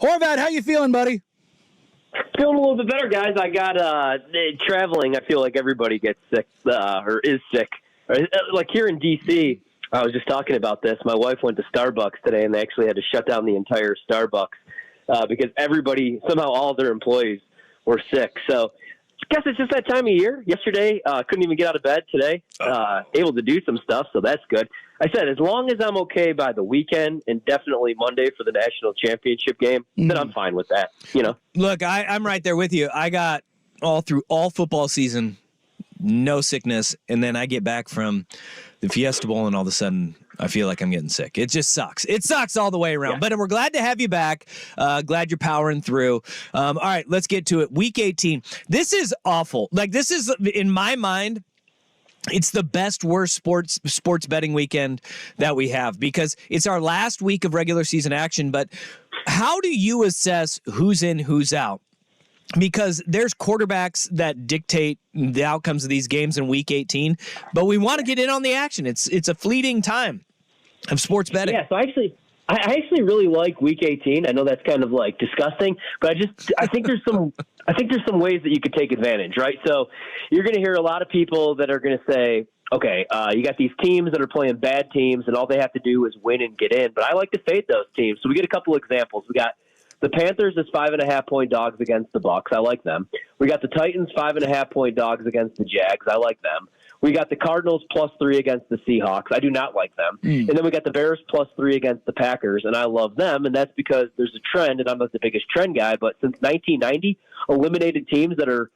Horvat, how you feeling, buddy? Feeling a little bit better, guys. I got traveling. I feel like everybody gets sick or is sick. Like here in D.C., I was just talking about this. My wife went to Starbucks today, and they actually had to shut down the entire Starbucks because everybody, somehow all of their employees were sick. So I guess it's just that time of year. Yesterday, couldn't even get out of bed. Today, able to do some stuff, so that's good. I said, as long as I'm okay by the weekend and definitely Monday for the national championship game, then I'm fine with that, you know? Look, I'm right there with you. I got all through all football season, no sickness, and then I get back from the Fiesta Bowl, and all of a sudden I feel like I'm getting sick. It just sucks. It sucks all the way around. Yeah. But we're glad to have you back. Glad you're powering through. All right, let's get to it. Week 18. This is awful. Like, this is, in my mind, it's the best, worst sports betting weekend that we have because it's our last week of regular season action. But how do you assess who's in, who's out? Because there's quarterbacks that dictate the outcomes of these games in Week 18, but we want to get in on the action. It's a fleeting time of sports betting. Yeah, so I actually really like Week 18. I know that's kind of like disgusting, but I think there's some ways that you could take advantage, right? So you're going to hear a lot of people that are going to say, okay, you got these teams that are playing bad teams, and all they have to do is win and get in. But I like to fade those teams. So we get a couple examples. We got the Panthers as 5.5-point dogs against the Bucs. I like them. We got the Titans 5.5-point dogs against the Jags. I like them. We got the Cardinals +3 against the Seahawks. I do not like them. And then we got the Bears +3 against the Packers, and I love them. And that's because there's a trend, and I'm not the biggest trend guy, but since 1990, eliminated teams that are,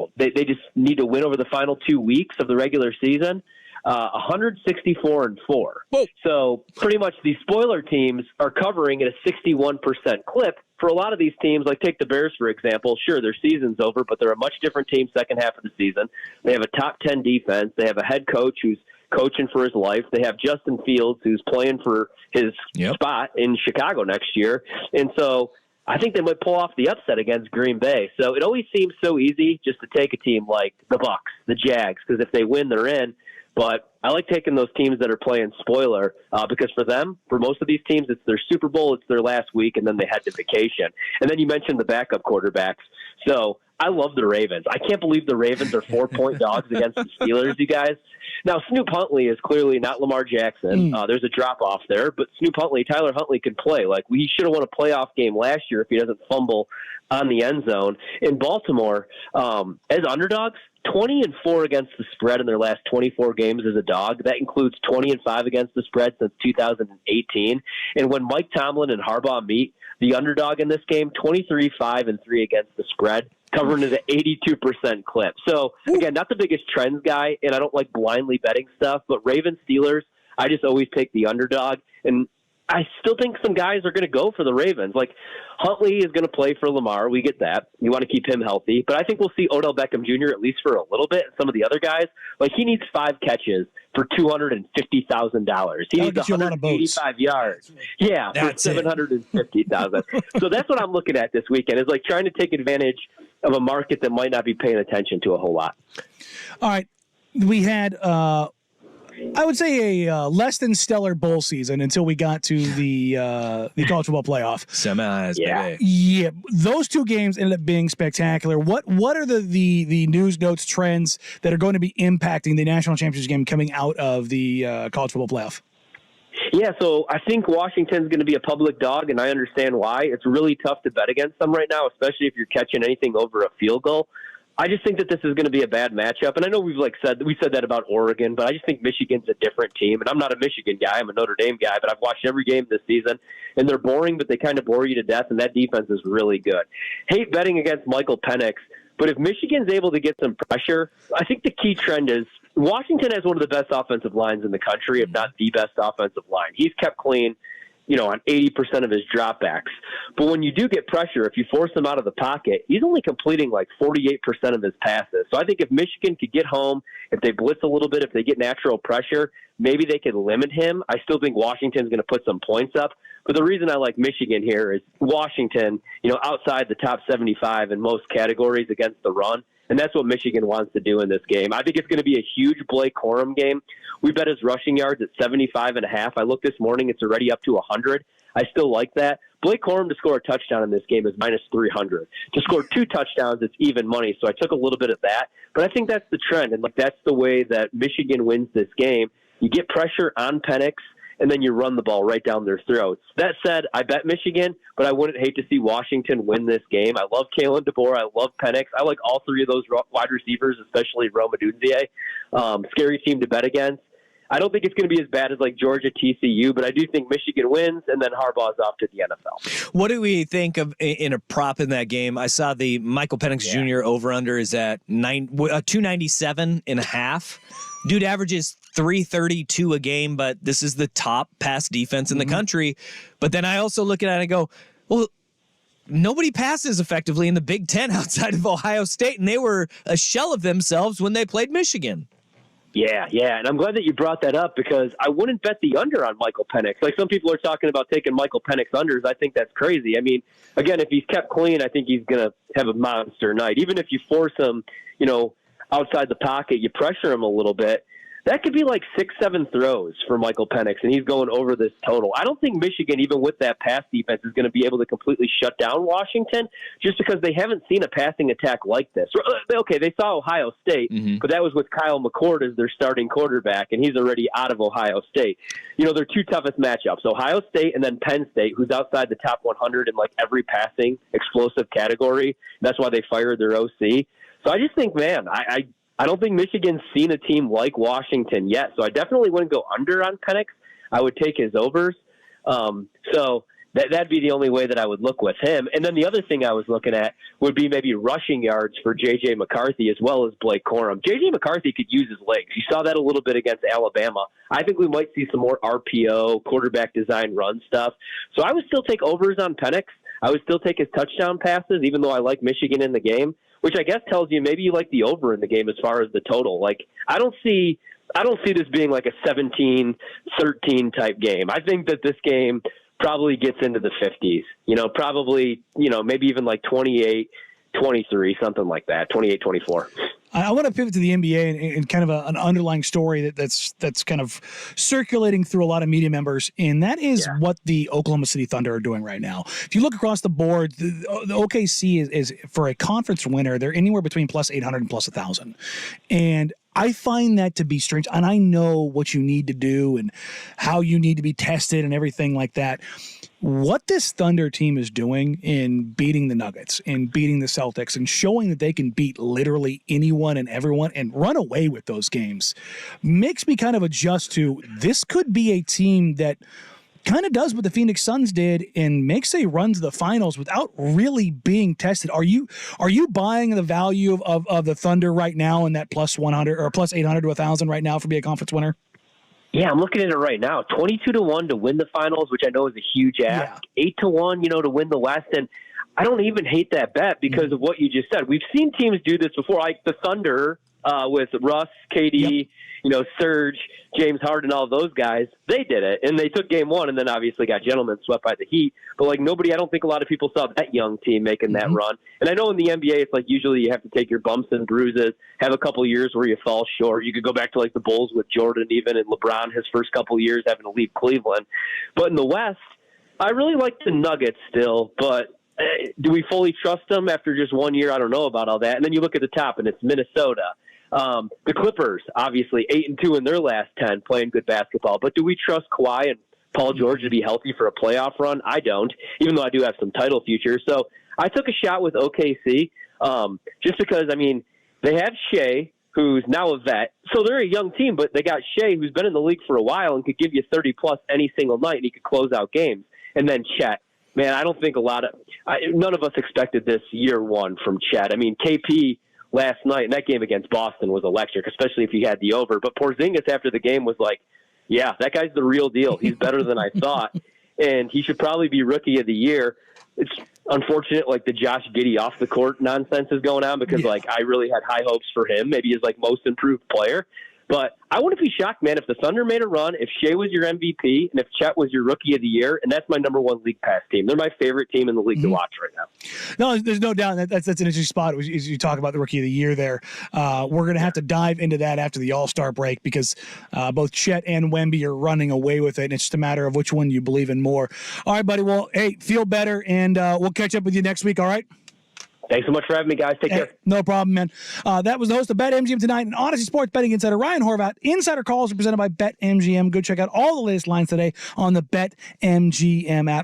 they just need to win over the final 2 weeks of the regular season. 164-4. Whoa. So pretty much these spoiler teams are covering at a 61% clip. For a lot of these teams, like take the Bears, for example, sure, their season's over, but they're a much different team second half of the season. They have a top 10 defense. They have a head coach who's coaching for his life. They have Justin Fields, who's playing for his spot in Chicago next year. And so I think they might pull off the upset against Green Bay. So it always seems so easy just to take a team like the Bucs, the Jags, because if they win, they're in. But I like taking those teams that are playing spoiler because for most of these teams, it's their Super Bowl, it's their last week, and then they head to vacation. And then you mentioned the backup quarterbacks. So I love the Ravens. I can't believe the Ravens are 4-point dogs against the Steelers, you guys. Now, Snoop Huntley is clearly not Lamar Jackson. There's a drop-off there. But Tyler Huntley can play. Like, he should have won a playoff game last year if he doesn't fumble on the end zone. In Baltimore, as underdogs, 20-4 against the spread in their last 24 games as a dog. That includes 20-5 against the spread since 2018. And when Mike Tomlin and Harbaugh meet, the underdog in this game, 23-5-3 against the spread, covering at an 82% clip. So, again, not the biggest trends guy, and I don't like blindly betting stuff, but Ravens, Steelers, I just always take the underdog. And I still think some guys are going to go for the Ravens. Like, Huntley is going to play for Lamar. We get that. You want to keep him healthy. But I think we'll see Odell Beckham Jr. at least for a little bit. And some of the other guys, like, he needs 5 catches for $250,000. He needs 185 yards. Yeah, that's for $750,000. So that's what I'm looking at this weekend, is like trying to take advantage of a market that might not be paying attention to a whole lot. All right. We had I would say a less than stellar bowl season until we got to the college football playoff. Semis, baby. Yeah, those 2 games ended up being spectacular. What are the news notes, trends that are going to be impacting the national championship game coming out of the college football playoff? Yeah, so I think Washington's going to be a public dog, and I understand why. It's really tough to bet against them right now, especially if you're catching anything over a field goal. I just think that this is going to be a bad matchup. And I know we said that about Oregon, but I just think Michigan's a different team. And I'm not a Michigan guy. I'm a Notre Dame guy, but I've watched every game this season, and they're boring, but they kind of bore you to death, and that defense is really good. Hate betting against Michael Penix, but if Michigan's able to get some pressure, I think the key trend is Washington has one of the best offensive lines in the country, if not the best offensive line. He's kept clean, on 80% of his dropbacks. But when you do get pressure, if you force him out of the pocket, he's only completing like 48% of his passes. So I think if Michigan could get home, if they blitz a little bit, if they get natural pressure, maybe they could limit him. I still think Washington's going to put some points up. But the reason I like Michigan here is Washington, outside the top 75 in most categories against the run. And that's what Michigan wants to do in this game. I think it's going to be a huge Blake Corum game. We bet his rushing yards at 75.5. I looked this morning; it's already up to 100. I still like that. Blake Corum to score a touchdown in this game is minus 300. To score 2 touchdowns, it's even money. So I took a little bit of that. But I think that's the trend, and like that's the way that Michigan wins this game. You get pressure on Penix, and then you run the ball right down their throats. That said, I bet Michigan, but I wouldn't hate to see Washington win this game. I love Kalen DeBoer. I love Penix. I like all three of those wide receivers, especially Rome Odunze. Scary team to bet against. I don't think it's going to be as bad as like Georgia TCU, but I do think Michigan wins, and then Harbaugh's off to the NFL. What do we think of in a prop in that game? I saw the Michael Penix Jr. over-under is at 297.5. Dude averages 332 a game, but this is the top pass defense in the country. But then I also look at it and I go, well, nobody passes effectively in the Big Ten outside of Ohio State, and they were a shell of themselves when they played Michigan. Yeah, and I'm glad that you brought that up because I wouldn't bet the under on Michael Penix. Like some people are talking about taking Michael Penix unders. I think that's crazy. I mean, again, if he's kept clean, I think he's going to have a monster night. Even if you force him, outside the pocket, you pressure him a little bit. That could be like 6-7 throws for Michael Penix, and he's going over this total. I don't think Michigan, even with that pass defense, is going to be able to completely shut down Washington just because they haven't seen a passing attack like this. Okay, they saw Ohio State, but that was with Kyle McCord as their starting quarterback, and he's already out of Ohio State. Their two toughest matchups, Ohio State and then Penn State, who's outside the top 100 in like every passing explosive category. That's why they fired their OC. So I just think, man, I don't think Michigan's seen a team like Washington yet, so I definitely wouldn't go under on Penix. I would take his overs. So that'd be the only way that I would look with him. And then the other thing I was looking at would be maybe rushing yards for J.J. McCarthy as well as Blake Corum. J.J. McCarthy could use his legs. You saw that a little bit against Alabama. I think we might see some more RPO, quarterback design run stuff. So I would still take overs on Penix. I would still take his touchdown passes, even though I like Michigan in the game, which I guess tells you maybe you like the over in the game as far as the total. Like, I don't see this being like a 17-13 type game. I think that this game probably gets into the 50s, maybe even like 28-23, something like that, 28-24. I want to pivot to the NBA and kind of an underlying story that's kind of circulating through a lot of media members, and that is what the Oklahoma City Thunder are doing right now. If you look across the board, the OKC is for a conference winner, they're anywhere between plus 800 and plus 1,000. And I find that to be strange, and I know what you need to do and how you need to be tested and everything like that. What this Thunder team is doing in beating the Nuggets and beating the Celtics and showing that they can beat literally anyone and everyone and run away with those games makes me kind of adjust to this could be a team that kind of does what the Phoenix Suns did and makes a run to the finals without really being tested. Are you buying the value of the Thunder right now in that plus 100 or plus 800 to 1,000 right now for being a conference winner? Yeah, I'm looking at it right now. 22-1 to win the finals, which I know is a huge ask. 8-1, to win the West. And I don't even hate that bet because of what you just said. We've seen teams do this before, like the Thunder with Russ, KD, Serge, James Harden, all of those guys. They did it, and they took game one and then obviously got gentlemen swept by the Heat. But, I don't think a lot of people saw that young team making that run. And I know in the NBA, it's like usually you have to take your bumps and bruises, have a couple years where you fall short. You could go back to, the Bulls with Jordan even and LeBron his first couple years having to leave Cleveland. But in the West, I really like the Nuggets still, but do we fully trust them after just 1 year? I don't know about all that. And then you look at the top, and it's Minnesota. The Clippers, obviously, 8-2 in their last 10, playing good basketball. But do we trust Kawhi and Paul George to be healthy for a playoff run? I don't, even though I do have some title futures. So I took a shot with OKC just because, they have Shea, who's now a vet. So they're a young team, but they got Shea, who's been in the league for a while and could give you 30-plus any single night, and he could close out games. And then Chet. Man, I don't think none of us expected this year one from Chet. KP last night, and that game against Boston was electric, especially if you had the over. But Porzingis after the game was like, yeah, that guy's the real deal. He's better than I thought, and he should probably be Rookie of the Year. It's unfortunate, the Josh Giddey off the court nonsense is going on because, I really had high hopes for him. Maybe he's most improved player. But I wouldn't be shocked, man, if the Thunder made a run, if Shea was your MVP, and if Chet was your Rookie of the Year, and that's my number one league pass team. They're my favorite team in the league to watch right now. No, there's no doubt that's an interesting spot as you talk about the Rookie of the Year there. We're going to have to dive into that after the All-Star break because both Chet and Wemby are running away with it, and it's just a matter of which one you believe in more. All right, buddy. Well, hey, feel better, and we'll catch up with you next week, all right? Thanks so much for having me, guys. Take care. No problem, man. That was the host of BetMGM Tonight and Odyssey Sports Betting Insider, Ryan Horvat. Insider calls are presented by BetMGM. Go check out all the latest lines today on the BetMGM app.